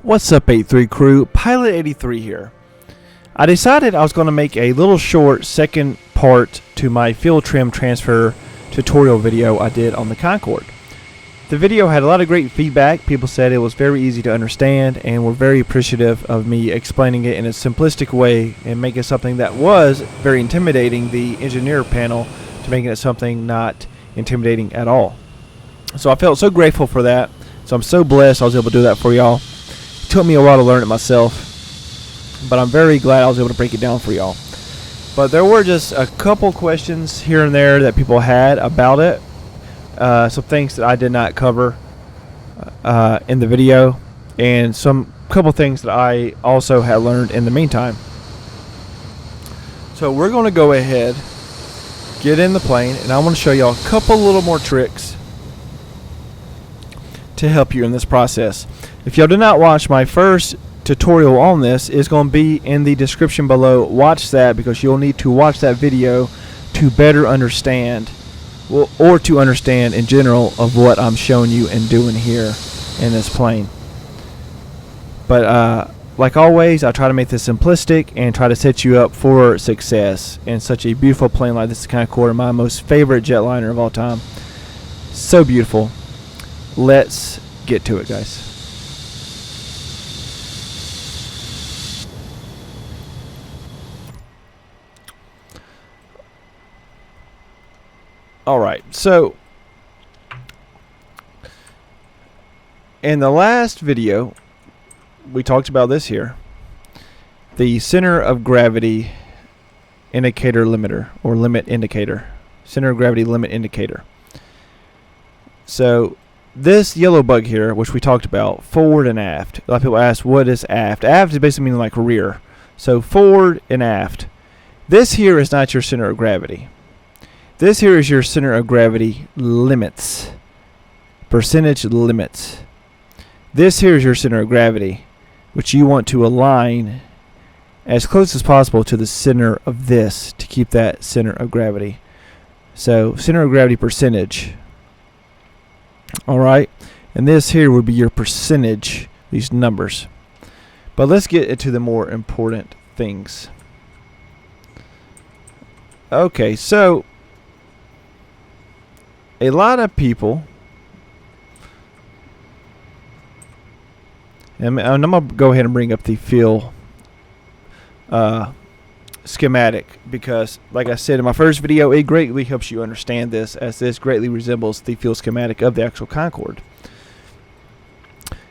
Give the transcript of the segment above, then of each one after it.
What's up 83 crew, Pilot 83 here. I decided I was going to make a little short second part to my field trim transfer tutorial video I did on the Concorde. The video had a lot of great feedback. People said it was very easy to understand and were very appreciative of me explaining it in a simplistic way and making something that was very intimidating, the engineer panel, to making it something not intimidating at all. So I felt so grateful for that. So I'm so blessed I was able to do that for y'all. It took me a while to learn it myself, but I'm very glad I was able to break it down for y'all. But there were just a couple questions here and there that people had about it. Some things that I did not cover in the video, and some couple things that I also had learned in the meantime. So we're going to go ahead, get in the plane, and I want to show y'all a couple little more tricks to help you in this process. If y'all did not watch my first tutorial on this, it's going to be in the description below. Watch that, because you'll need to watch that video to better understand, or to understand in general of what I'm showing you and doing here in this plane. But like always, I try to make this simplistic and try to set you up for success in such a beautiful plane like this. Is Concorde, my most favorite jetliner of all time. So beautiful. Let's get to it, guys. Alright, so in the last video we talked about this here, the center of gravity indicator limiter, or limit indicator, center of gravity limit indicator. So this yellow bug here, which we talked about, forward and aft. A lot of people ask, what is aft? Aft is basically meaning like rear. So forward and aft. This here is not your center of gravity. This here is your center of gravity limits. Percentage limits. This here is your center of gravity, which you want to align as close as possible to the center of this to keep that center of gravity. So center of gravity percentage. Alright, and this here would be your percentage, these numbers. But let's get into the more important things. Okay, so a lot of people, and I'm going to go ahead and bring up the field schematic, because like I said in my first video, it greatly helps you understand this, as this greatly resembles the field schematic of the actual Concorde,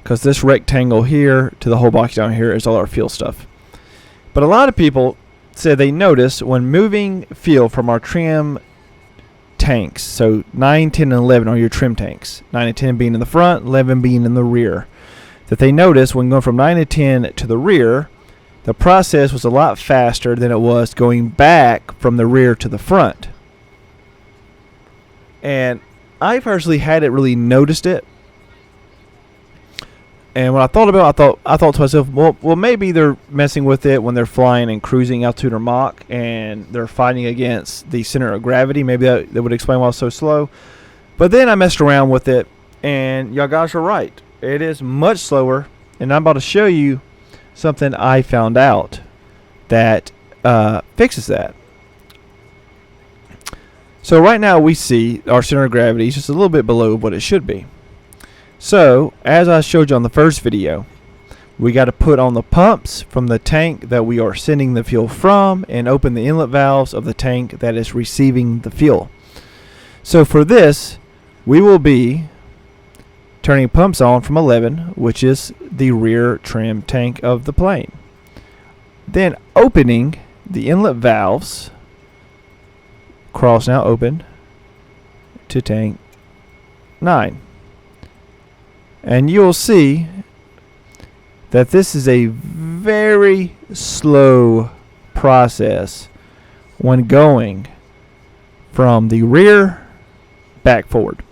because this rectangle here to the whole box down here is all our field stuff. But a lot of people said they notice when moving fuel from our trim tanks, so 9, 10, and 11 are your trim tanks, 9 and 10 being in the front, 11 being in the rear, that they notice when going from 9 to 10 to the rear, the process was a lot faster than it was going back from the rear to the front. And I personally hadn't really noticed it. And when I thought about it, I thought to myself, well, maybe they're messing with it when they're flying and cruising altitude or Mach, and they're fighting against the center of gravity. Maybe that would explain why it's so slow. But then I messed around with it, and y'all guys are right. It is much slower, and I'm about to show you something I found out that fixes that. So right now we see our center of gravity is just a little bit below what it should be. So as I showed you on the first video, we got to put on the pumps from the tank that we are sending the fuel from, and open the inlet valves of the tank that is receiving the fuel. So for this, we will be turning pumps on from 11, which is the rear trim tank of the plane. Then opening the inlet valves, cross now open, to tank 9. And you'll see that this is a very slow process when going from the rear back forward.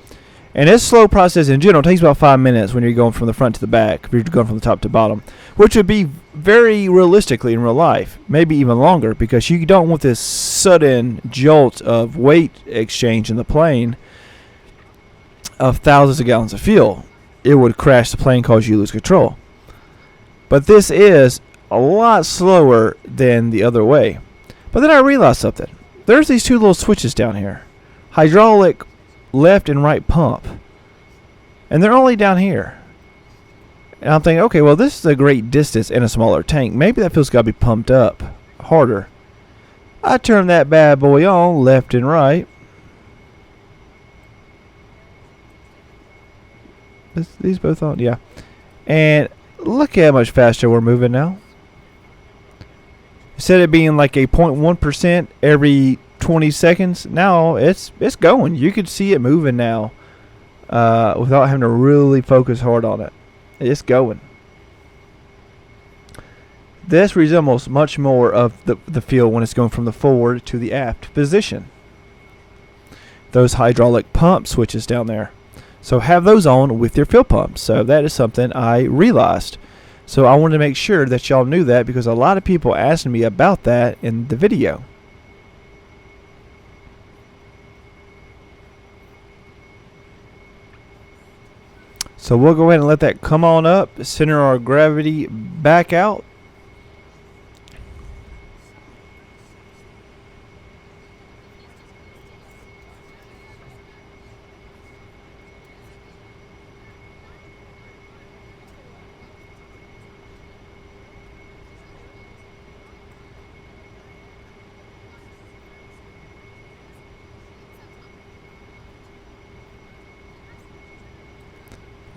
And this slow process in general takes about 5 minutes when you're going from the front to the back, if you're going from the top to bottom, which would be very realistically in real life, maybe even longer, because you don't want this sudden jolt of weight exchange in the plane of thousands of gallons of fuel. It would crash the plane, cause you lose control. But this is a lot slower than the other way. But then I realized something. There's these two little switches down here. Hydraulic left and right pump. And they're only down here. And I'm thinking, okay, well, this is a great distance in a smaller tank. Maybe that field's got to be pumped up harder. I turn that bad boy on left and right. These both on? Yeah. And look at how much faster we're moving now. Instead of being like a 0.1% every 20 seconds, now it's going. You can see it moving now without having to really focus hard on it. It's going. This resembles much more of the field when it's going from the forward to the aft position. Those hydraulic pump switches down there. So have those on with your field pumps. So that is something I realized. So I wanted to make sure that y'all knew that, because a lot of people asked me about that in the video. So we'll go ahead and let that come on up, center our gravity back out.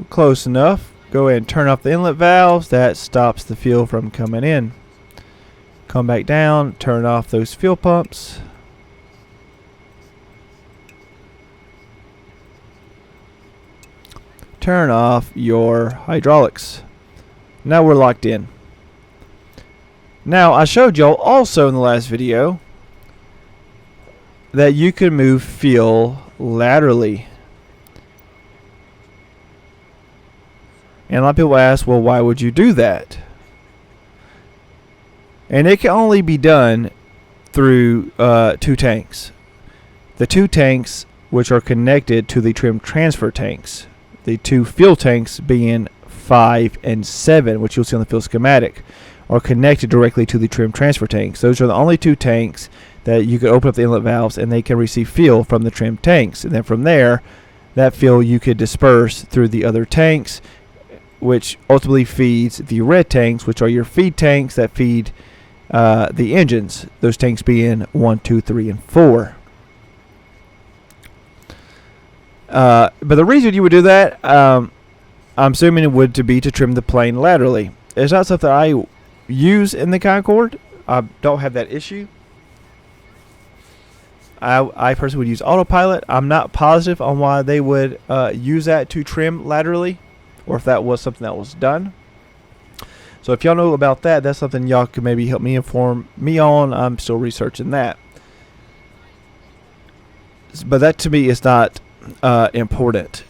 Close enough. Go ahead and turn off the inlet valves. That stops the fuel from coming in. Come back down, turn off those fuel pumps. Turn off your hydraulics. Now we're locked in. Now I showed y'all also in the last video that you can move fuel laterally. And a lot of people ask, well, why would you do that? And it can only be done through two tanks. The two tanks which are connected to the trim transfer tanks. The two fuel tanks being 5 and 7, which you'll see on the field schematic, are connected directly to the trim transfer tanks. Those are the only two tanks that you can open up the inlet valves and they can receive fuel from the trim tanks. And then from there, that fuel you could disperse through the other tanks, which ultimately feeds the red tanks, which are your feed tanks that feed the engines. Those tanks being 1, 2, 3, and 4. But the reason you would do that, I'm assuming it would be to trim the plane laterally. It's not something I use in the Concorde. I don't have that issue. I personally would use autopilot. I'm not positive on why they would use that to trim laterally, or if that was something that was done. So if y'all know about that, that's something y'all could maybe help me inform me on. I'm still researching that. But that to me is not important.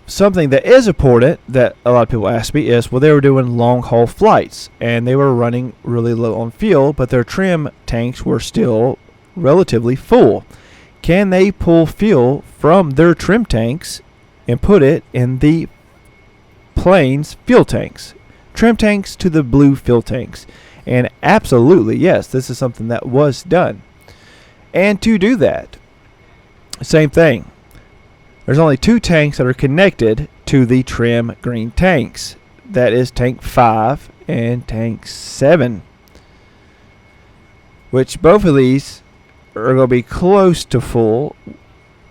Something that is important that a lot of people ask me is, well, they were doing long haul flights and they were running really low on fuel, but their trim tanks were still relatively full. Can they pull fuel from their trim tanks and put it in the plane's fuel tanks? Trim tanks to the blue fuel tanks. And absolutely, yes, this is something that was done. And to do that, same thing. There's only two tanks that are connected to the trim green tanks. That is tank 5 and tank 7. Which both of these are going to be close to full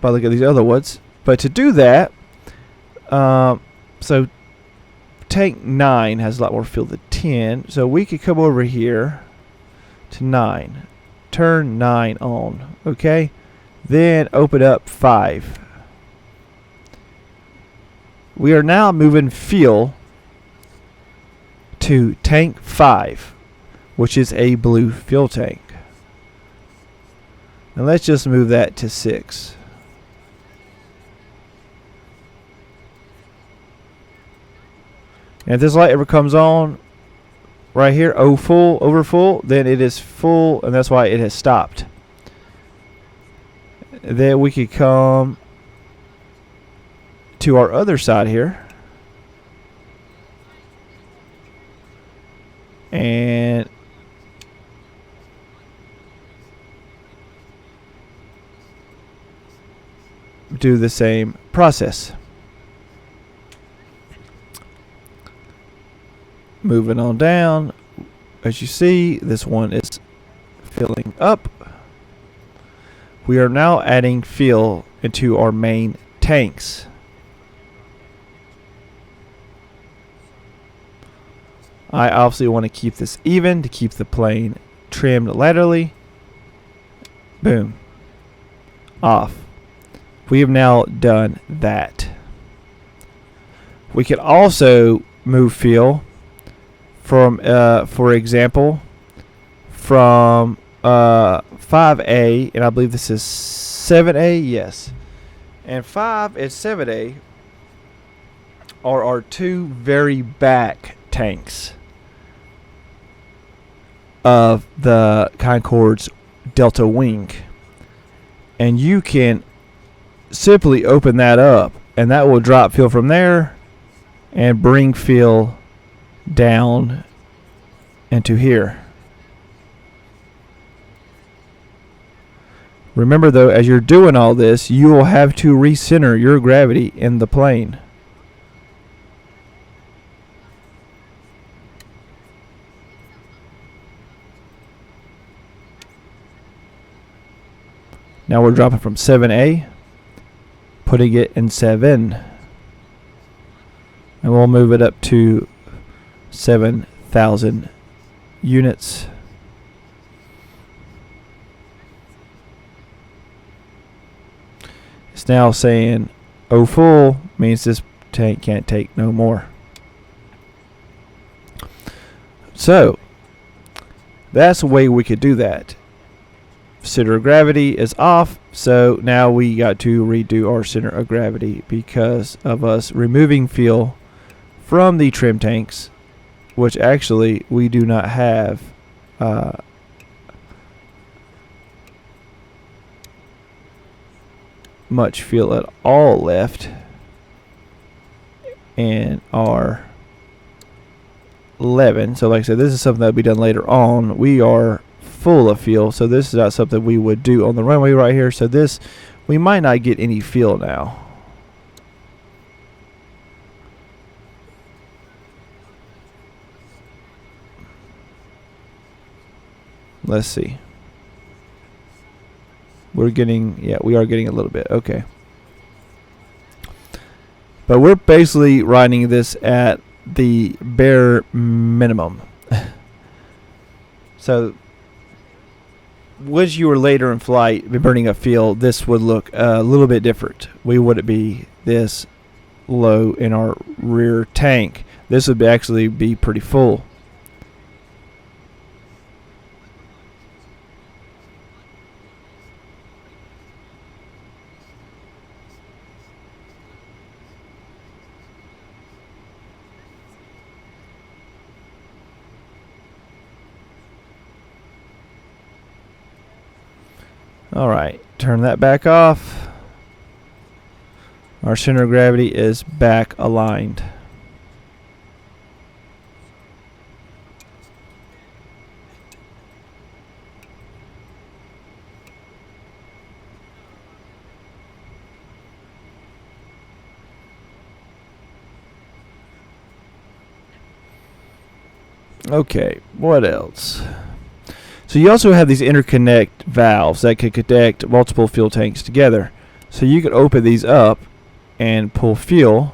by looking at these other ones. But to do that, so tank 9 has a lot more fuel than 10. So we could come over here to 9. Turn 9 on. Okay? Then open up 5. We are now moving fuel to tank 5, which is a blue fuel tank. And let's just move that to 6. And if this light ever comes on right here, over full, then it is full, and that's why it has stopped. Then we could come to our other side here. and do the same process. Moving on down, as you see, this one is filling up. We are now adding fill into our main tanks. I obviously want to keep this even to keep the plane trimmed laterally. Boom. Off. We have now done that. We can also move fill from, for example, from 5A, and I believe this is 7A, yes. And 5 and 7A are our two very back tanks of the Concorde's delta wing. And you can simply open that up, and that will drop fill from there and bring fill down into here. Remember though, as you're doing all this, you will have to recenter your gravity in the plane. Now we're dropping from 7A, putting it in 7, and we'll move it up to 7,000 units. It's now saying "oh full" means this tank can't take no more. So that's the way we could do that. Center of gravity is off, so now we got to redo our center of gravity because of us removing fuel from the trim tanks, which actually we do not have much fuel at all left in our 11. So like I said, this is something that will be done later on. We are full of fuel, so this is not something we would do on the runway right here. So this, we might not get any fuel now. Let's see. We're getting, yeah, we are getting a little bit. Okay. But we're basically riding this at the bare minimum. So once you were later in flight burning up fuel, this would look a little bit different. We wouldn't be this low in our rear tank. This would actually be pretty full. Alright, turn that back off. Our center of gravity is back aligned. Okay, what else? So you also have these interconnect valves that can connect multiple fuel tanks together. So you could open these up and pull fuel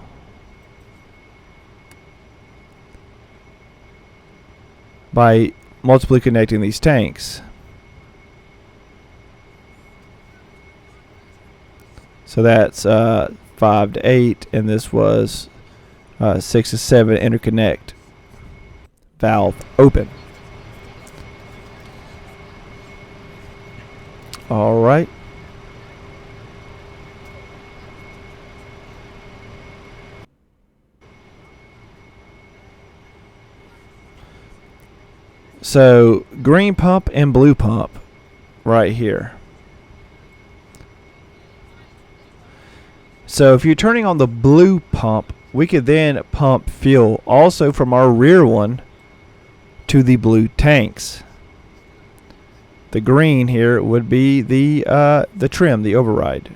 by multiply connecting these tanks. So that's 5 to 8, and this was 6 to 7 interconnect valve open. All right. So green pump and blue pump right here. So if you're turning on the blue pump, we could then pump fuel also from our rear one to the blue tanks. The green here would be the trim, the override.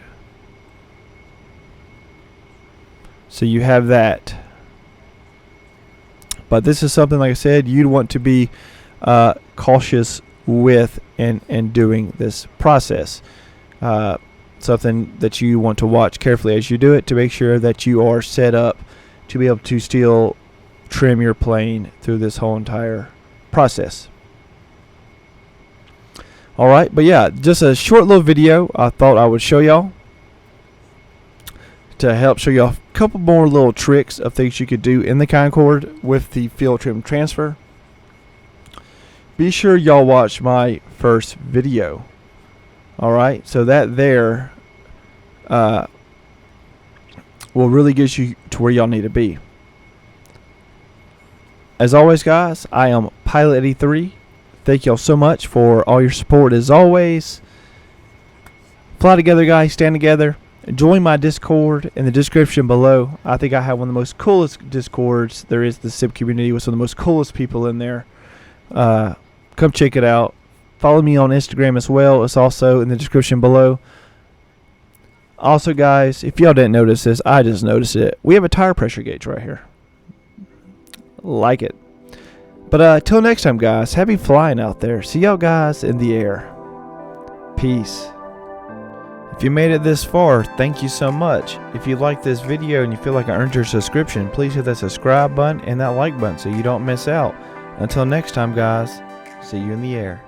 So you have that. But this is something, like I said, you'd want to be cautious with and doing this process. Something that you want to watch carefully as you do it to make sure that you are set up to be able to still trim your plane through this whole entire process. Alright, but yeah, just a short little video I thought I would show y'all to help show y'all a couple more little tricks of things you could do in the Concorde with the field trim transfer. Be sure y'all watch my first video. Alright, so that there will really get you to where y'all need to be. As always, guys, I am Pilot83. Thank y'all so much for all your support as always. Fly together, guys. Stand together. Join my Discord in the description below. I think I have one of the most coolest Discords there is, the SIP community, with some of the most coolest people in there. Come check it out. Follow me on Instagram as well. It's also in the description below. Also, guys, if y'all didn't notice this, I just noticed it. We have a tire pressure gauge right here. Like it. But till next time, guys, happy flying out there. See y'all guys in the air. Peace. If you made it this far, thank you so much. If you like this video and you feel like I earned your subscription, please hit that subscribe button and that like button so you don't miss out. Until next time, guys, see you in the air.